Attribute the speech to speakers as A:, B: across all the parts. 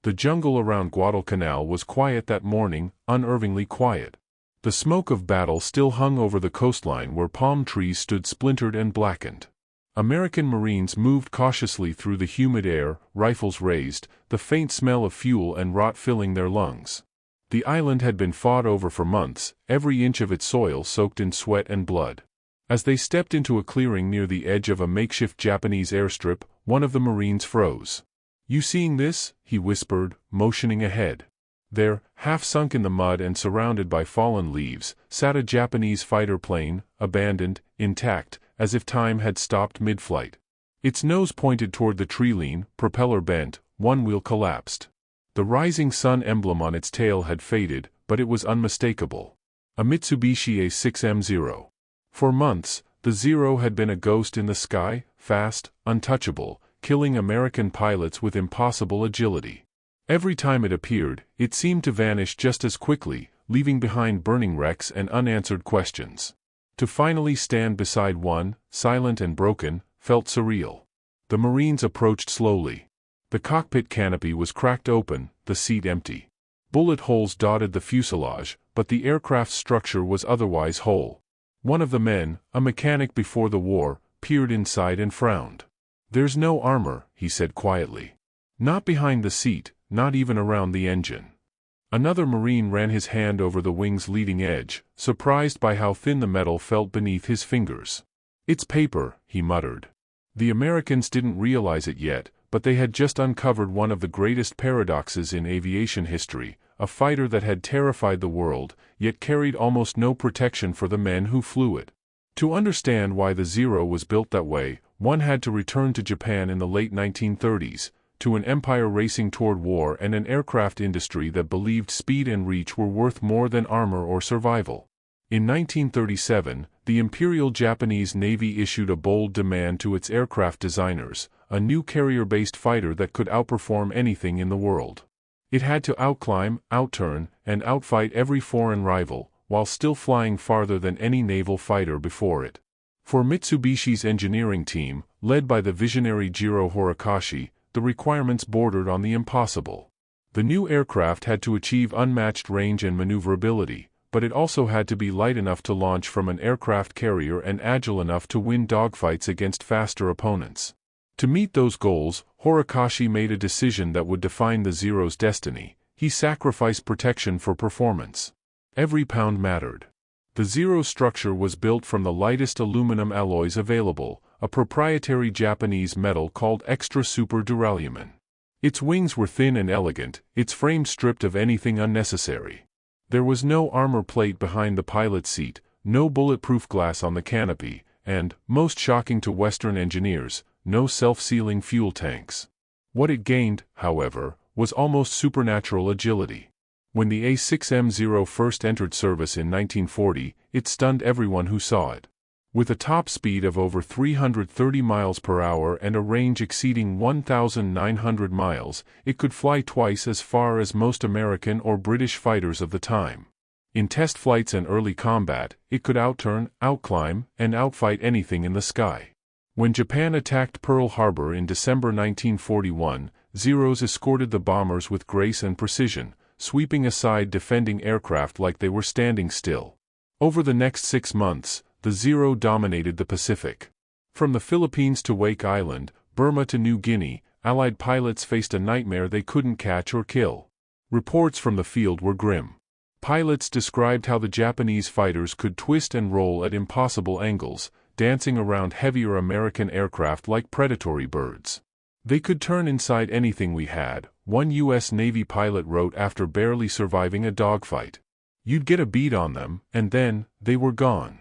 A: The jungle around Guadalcanal was quiet that morning, unnervingly quiet. The smoke of battle still hung over the coastline where palm trees stood splintered and blackened. American Marines moved cautiously through the humid air, rifles raised, the faint smell of fuel and rot filling their lungs. The island had been fought over for months, every inch of its soil soaked in sweat and blood. As they stepped into a clearing near the edge of a makeshift Japanese airstrip, one of the Marines froze. "You seeing this?" he whispered, motioning ahead. There, half sunk in the mud and surrounded by fallen leaves, sat a Japanese fighter plane, abandoned, intact, as if time had stopped mid-flight. Its nose pointed toward the tree-line, propeller bent, one wheel collapsed. The rising sun emblem on its tail had faded, but it was unmistakable. A Mitsubishi A6M Zero. For months, the Zero had been a ghost in the sky, fast, untouchable, killing American pilots with impossible agility. Every time it appeared, it seemed to vanish just as quickly, leaving behind burning wrecks and unanswered questions. To finally stand beside one, silent and broken, felt surreal. The Marines approached slowly. The cockpit canopy was cracked open, the seat empty. Bullet holes dotted the fuselage, but the aircraft's structure was otherwise whole. One of the men, a mechanic before the war, peered inside and frowned. "There's no armor," he said quietly. "Not behind the seat, not even around the engine." Another Marine ran his hand over the wing's leading edge, surprised by how thin the metal felt beneath his fingers. "It's paper," he muttered. The Americans didn't realize it yet, but they had just uncovered one of the greatest paradoxes in aviation history, a fighter that had terrified the world, yet carried almost no protection for the men who flew it. To understand why the Zero was built that way, one had to return to Japan in the late 1930s, to an empire racing toward war and an aircraft industry that believed speed and reach were worth more than armor or survival. In 1937, the Imperial Japanese Navy issued a bold demand to its aircraft designers, a new carrier-based fighter that could outperform anything in the world. It had to outclimb, outturn, and outfight every foreign rival, while still flying farther than any naval fighter before it. For Mitsubishi's engineering team, led by the visionary Jiro Horikoshi, the requirements bordered on the impossible. The new aircraft had to achieve unmatched range and maneuverability, but it also had to be light enough to launch from an aircraft carrier and agile enough to win dogfights against faster opponents. To meet those goals, Horikoshi made a decision that would define the Zero's destiny. He sacrificed protection for performance. Every pound mattered. The Zero's structure was built from the lightest aluminum alloys available, a proprietary Japanese metal called extra super duralumin. Its wings were thin and elegant, its frame stripped of anything unnecessary. There was no armor plate behind the pilot's seat, no bulletproof glass on the canopy, and, most shocking to Western engineers, no self-sealing fuel tanks. What it gained, however, was almost supernatural agility. When the A6M Zero first entered service in 1940, it stunned everyone who saw it. With a top speed of over 330 miles per hour and a range exceeding 1,900 miles, it could fly twice as far as most American or British fighters of the time. In test flights and early combat, it could outturn, outclimb, and outfight anything in the sky. When Japan attacked Pearl Harbor in December 1941, Zeros escorted the bombers with grace and precision, sweeping aside defending aircraft like they were standing still. Over the next 6 months, the Zero dominated the Pacific. From the Philippines to Wake Island, Burma to New Guinea, Allied pilots faced a nightmare they couldn't catch or kill. Reports from the field were grim. Pilots described how the Japanese fighters could twist and roll at impossible angles, dancing around heavier American aircraft like predatory birds. "They could turn inside anything we had," one U.S. Navy pilot wrote after barely surviving a dogfight. "You'd get a bead on them, and then, they were gone."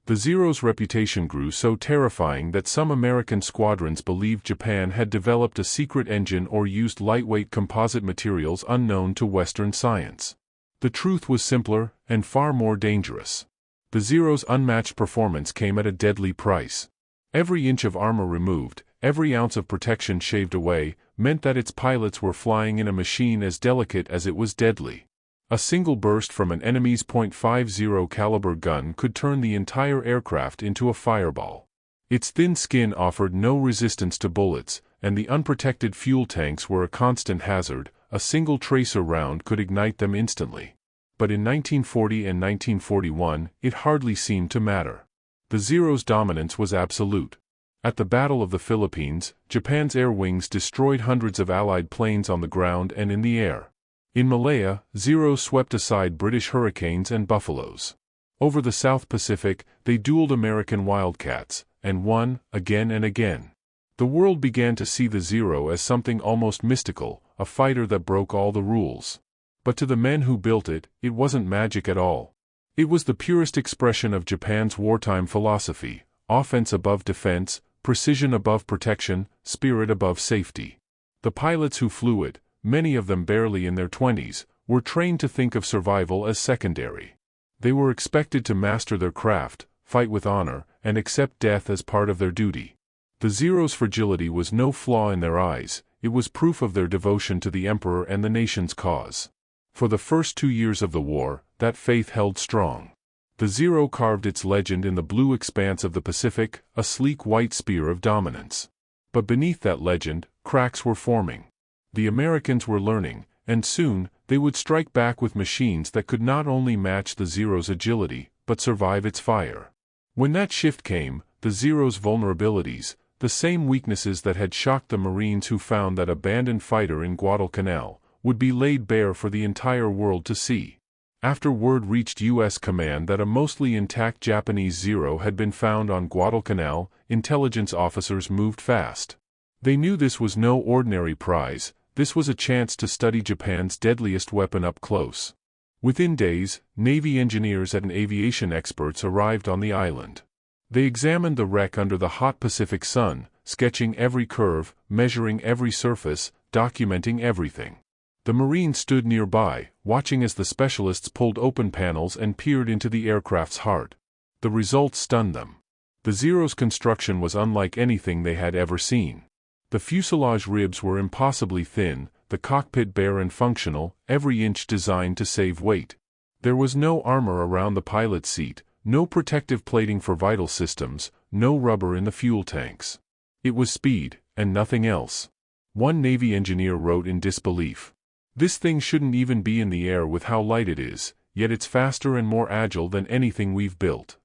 A: The Zero's reputation grew so terrifying that some American squadrons believed Japan had developed a secret engine or used lightweight composite materials unknown to Western science. The truth was simpler, and far more dangerous. The Zero's unmatched performance came at a deadly price. Every inch of armor removed, every ounce of protection shaved away, meant that its pilots were flying in a machine as delicate as it was deadly. A single burst from an enemy's .50 caliber gun could turn the entire aircraft into a fireball. Its thin skin offered no resistance to bullets, and the unprotected fuel tanks were a constant hazard, a single tracer round could ignite them instantly. But in 1940 and 1941, it hardly seemed to matter. The Zero's dominance was absolute. At the Battle of the Philippines, Japan's air wings destroyed hundreds of Allied planes on the ground and in the air. In Malaya, Zero swept aside British Hurricanes and Buffaloes. Over the South Pacific, they dueled American Wildcats, and won, again and again. The world began to see the Zero as something almost mystical, a fighter that broke all the rules. But to the men who built it, it wasn't magic at all. It was the purest expression of Japan's wartime philosophy: offense above defense, precision above protection, spirit above safety. The pilots who flew it, many of them barely in their 20s, were trained to think of survival as secondary. They were expected to master their craft, fight with honor, and accept death as part of their duty. The Zero's fragility was no flaw in their eyes, it was proof of their devotion to the Emperor and the nation's cause. For the first 2 years of the war, that faith held strong. The Zero carved its legend in the blue expanse of the Pacific, a sleek white spear of dominance. But beneath that legend, cracks were forming. The Americans were learning, and soon, they would strike back with machines that could not only match the Zero's agility, but survive its fire. When that shift came, the Zero's vulnerabilities, the same weaknesses that had shocked the Marines who found that abandoned fighter in Guadalcanal, would be laid bare for the entire world to see. After word reached U.S. command that a mostly intact Japanese Zero had been found on Guadalcanal, intelligence officers moved fast. They knew this was no ordinary prize, this was a chance to study Japan's deadliest weapon up close. Within days, Navy engineers and aviation experts arrived on the island. They examined the wreck under the hot Pacific sun, sketching every curve, measuring every surface, documenting everything. The Marines stood nearby, watching as the specialists pulled open panels and peered into the aircraft's heart. The results stunned them. The Zero's construction was unlike anything they had ever seen. The fuselage ribs were impossibly thin, the cockpit bare and functional, every inch designed to save weight. There was no armor around the pilot's seat, no protective plating for vital systems, no rubber in the fuel tanks. It was speed, and nothing else. One Navy engineer wrote in disbelief, "This thing shouldn't even be in the air with how light it is, yet it's faster and more agile than anything we've built."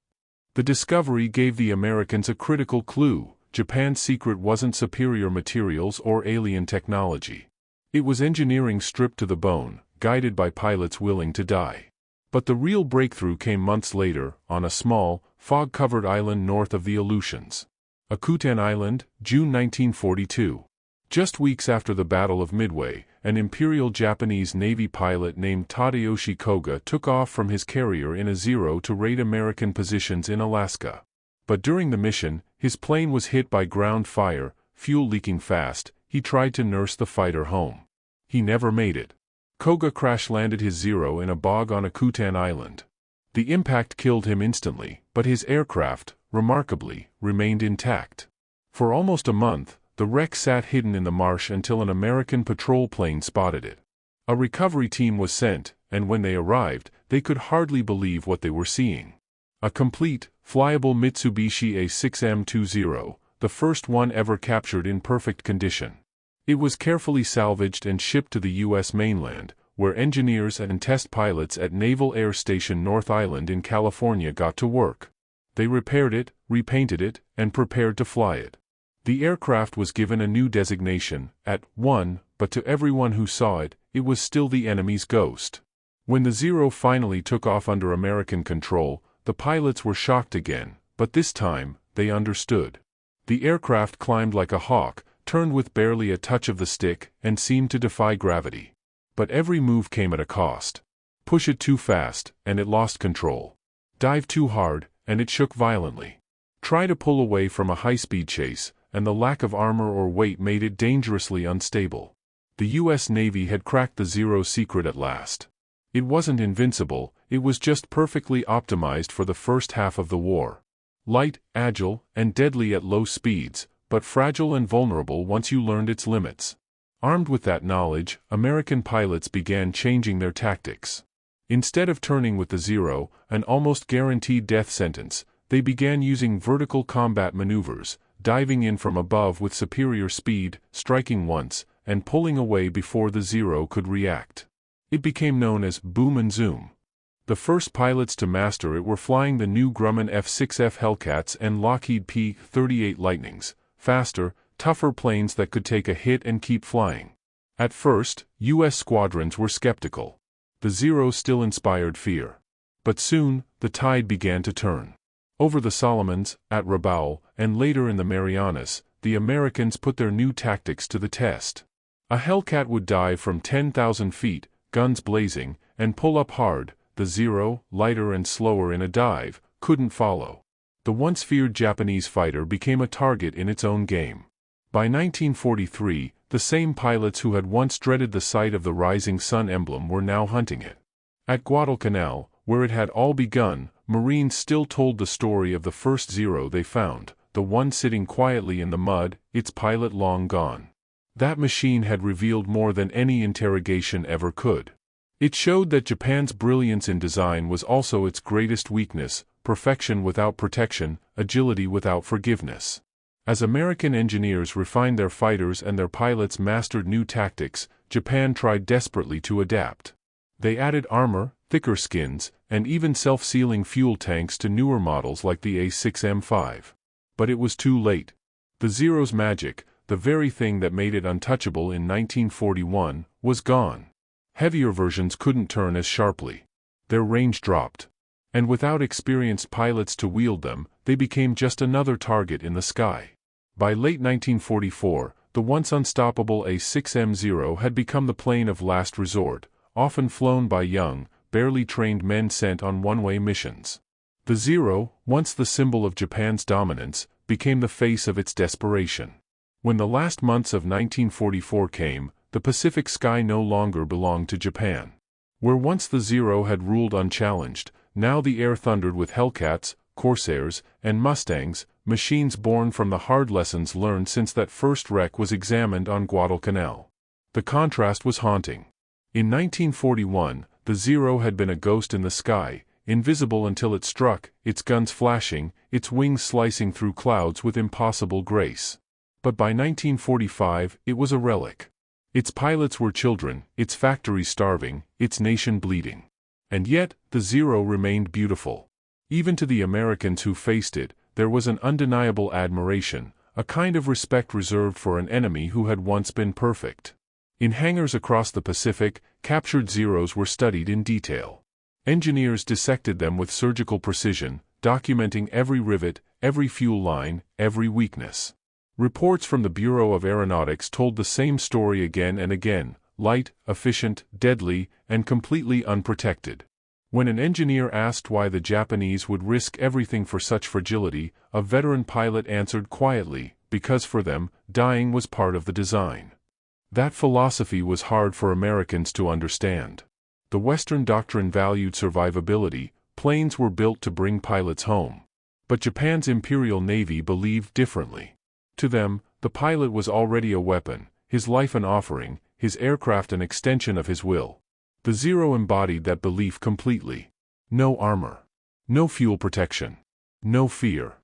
A: The discovery gave the Americans a critical clue: Japan's secret wasn't superior materials or alien technology. It was engineering stripped to the bone, guided by pilots willing to die. But the real breakthrough came months later, on a small, fog-covered island north of the Aleutians. Akutan Island, June 1942. Just weeks after the Battle of Midway, an Imperial Japanese Navy pilot named Tadayoshi Koga took off from his carrier in a Zero to raid American positions in Alaska. But during the mission, his plane was hit by ground fire, fuel leaking fast. He tried to nurse the fighter home. He never made it. Koga crash-landed his Zero in a bog on Akutan Island. The impact killed him instantly, but his aircraft, remarkably, remained intact. For almost a month, the wreck sat hidden in the marsh until an American patrol plane spotted it. A recovery team was sent, and when they arrived, they could hardly believe what they were seeing. A complete, flyable Mitsubishi A6M Zero, the first one ever captured in perfect condition. It was carefully salvaged and shipped to the U.S. mainland, where engineers and test pilots at Naval Air Station North Island in California got to work. They repaired it, repainted it, and prepared to fly it. The aircraft was given a new designation, At-1, but to everyone who saw it, it was still the enemy's ghost. When the Zero finally took off under American control, the pilots were shocked again, but this time, they understood. The aircraft climbed like a hawk, turned with barely a touch of the stick, and seemed to defy gravity. But every move came at a cost. Push it too fast, and it lost control. Dive too hard, and it shook violently. Try to pull away from a high-speed chase, and the lack of armor or weight made it dangerously unstable. The U.S. Navy had cracked the Zero's secret at last. It wasn't invincible, it was just perfectly optimized for the first half of the war. Light, agile, and deadly at low speeds, but fragile and vulnerable once you learned its limits. Armed with that knowledge, American pilots began changing their tactics. Instead of turning with the Zero, an almost guaranteed death sentence, they began using vertical combat maneuvers, diving in from above with superior speed, striking once, and pulling away before the Zero could react. It became known as boom and zoom. The first pilots to master it were flying the new Grumman F-6F Hellcats and Lockheed P-38 Lightnings, faster, tougher planes that could take a hit and keep flying. At first, U.S. squadrons were skeptical. The Zero still inspired fear. But soon, the tide began to turn. Over the Solomons, at Rabaul, and later in the Marianas, the Americans put their new tactics to the test. A Hellcat would dive from 10,000 feet, guns blazing, and pull up hard. The Zero, lighter and slower in a dive, couldn't follow. The once feared Japanese fighter became a target in its own game. By 1943, the same pilots who had once dreaded the sight of the rising sun emblem were now hunting it. At Guadalcanal, where it had all begun, Marines still told the story of the first Zero they found, the one sitting quietly in the mud, its pilot long gone. That machine had revealed more than any interrogation ever could. It showed that Japan's brilliance in design was also its greatest weakness, perfection without protection, agility without forgiveness. As American engineers refined their fighters and their pilots mastered new tactics, Japan tried desperately to adapt. They added armor, thicker skins, and even self-sealing fuel tanks to newer models like the A6M. But it was too late. The Zero's magic, the very thing that made it untouchable in 1941, was gone. Heavier versions couldn't turn as sharply. Their range dropped. And without experienced pilots to wield them, they became just another target in the sky. By late 1944, the once unstoppable A6M Zero had become the plane of last resort, often flown by young, barely trained men sent on one-way missions. The Zero, once the symbol of Japan's dominance, became the face of its desperation. When the last months of 1944 came, the Pacific sky no longer belonged to Japan. Where once the Zero had ruled unchallenged, now the air thundered with Hellcats, Corsairs, and Mustangs, machines born from the hard lessons learned since that first wreck was examined on Guadalcanal. The contrast was haunting. In 1941, the Zero had been a ghost in the sky, invisible until it struck, its guns flashing, its wings slicing through clouds with impossible grace. But by 1945, it was a relic. Its pilots were children, its factories starving, its nation bleeding. And yet, the Zero remained beautiful. Even to the Americans who faced it, there was an undeniable admiration, a kind of respect reserved for an enemy who had once been perfect. In hangars across the Pacific, captured Zeros were studied in detail. Engineers dissected them with surgical precision, documenting every rivet, every fuel line, every weakness. Reports from the Bureau of Aeronautics told the same story again and again: light, efficient, deadly, and completely unprotected. When an engineer asked why the Japanese would risk everything for such fragility, a veteran pilot answered quietly, because for them, dying was part of the design. That philosophy was hard for Americans to understand. The Western doctrine valued survivability, planes were built to bring pilots home. But Japan's Imperial Navy believed differently. To them, the pilot was already a weapon, his life an offering, his aircraft an extension of his will. The Zero embodied that belief completely. No armor. No fuel protection. No fear.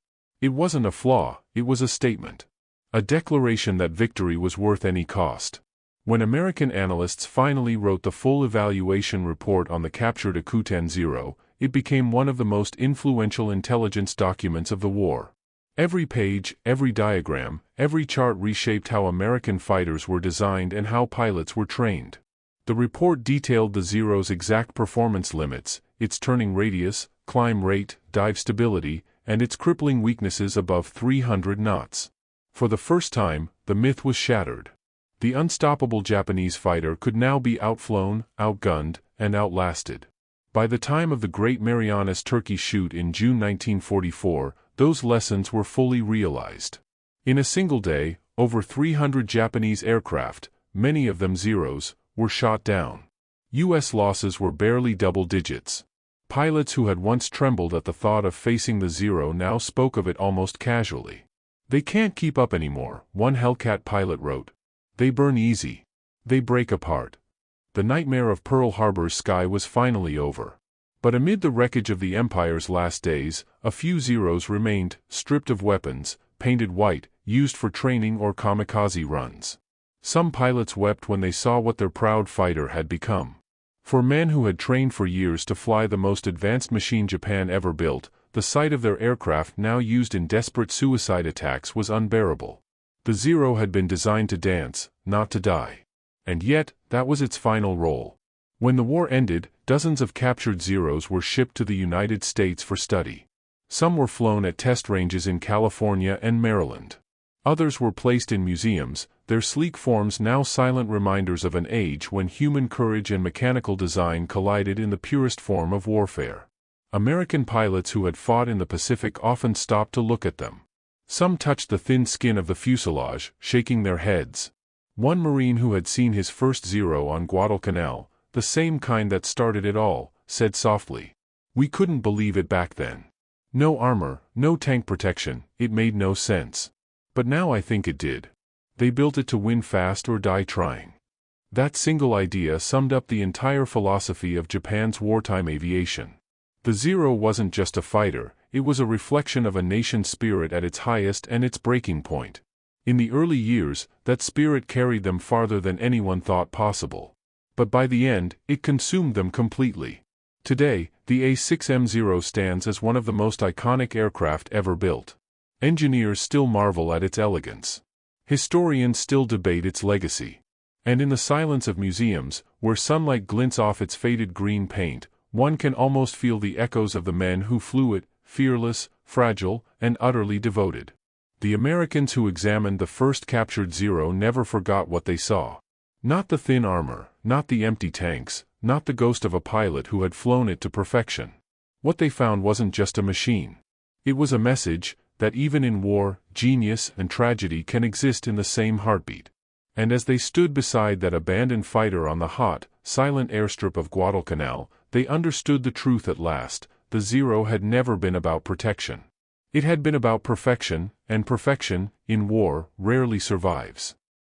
A: It wasn't a flaw, it was a statement. A declaration that victory was worth any cost. When American analysts finally wrote the full evaluation report on the captured Akuten Zero, it became one of the most influential intelligence documents of the war. Every page, every diagram, every chart reshaped how American fighters were designed and how pilots were trained. The report detailed the Zero's exact performance limits, its turning radius, climb rate, dive stability, and its crippling weaknesses above 300 knots. For the first time, the myth was shattered. The unstoppable Japanese fighter could now be outflown, outgunned, and outlasted. By the time of the Great Marianas Turkey Shoot in June 1944, those lessons were fully realized. In a single day, over 300 Japanese aircraft, many of them Zeros, were shot down. U.S. losses were barely double digits. Pilots who had once trembled at the thought of facing the Zero now spoke of it almost casually. "They can't keep up anymore," one Hellcat pilot wrote. "They burn easy. They break apart." The nightmare of Pearl Harbor's sky was finally over. But amid the wreckage of the Empire's last days, a few Zeros remained, stripped of weapons, painted white, used for training or kamikaze runs. Some pilots wept when they saw what their proud fighter had become. For men who had trained for years to fly the most advanced machine Japan ever built, the sight of their aircraft now used in desperate suicide attacks was unbearable. The Zero had been designed to dance, not to die. And yet, that was its final role. When the war ended, dozens of captured Zeros were shipped to the United States for study. Some were flown at test ranges in California and Maryland. Others were placed in museums, their sleek forms now silent reminders of an age when human courage and mechanical design collided in the purest form of warfare. American pilots who had fought in the Pacific often stopped to look at them. Some touched the thin skin of the fuselage, shaking their heads. One Marine who had seen his first Zero on Guadalcanal, the same kind that started it all, said softly, "We couldn't believe it back then. No armor, no tank protection, it made no sense. But now I think it did. They built it to win fast or die trying." That single idea summed up the entire philosophy of Japan's wartime aviation. The Zero wasn't just a fighter, it was a reflection of a nation's spirit at its highest and its breaking point. In the early years, that spirit carried them farther than anyone thought possible. But by the end, it consumed them completely. Today, the A6M Zero stands as one of the most iconic aircraft ever built. Engineers still marvel at its elegance. Historians still debate its legacy. And in the silence of museums, where sunlight glints off its faded green paint, one can almost feel the echoes of the men who flew it, fearless, fragile, and utterly devoted. The Americans who examined the first captured Zero never forgot what they saw. Not the thin armor, not the empty tanks, not the ghost of a pilot who had flown it to perfection. What they found wasn't just a machine. It was a message that even in war, genius and tragedy can exist in the same heartbeat. And as they stood beside that abandoned fighter on the hot, silent airstrip of Guadalcanal, they understood the truth at last: the Zero had never been about protection. It had been about perfection, and perfection, in war, rarely survives.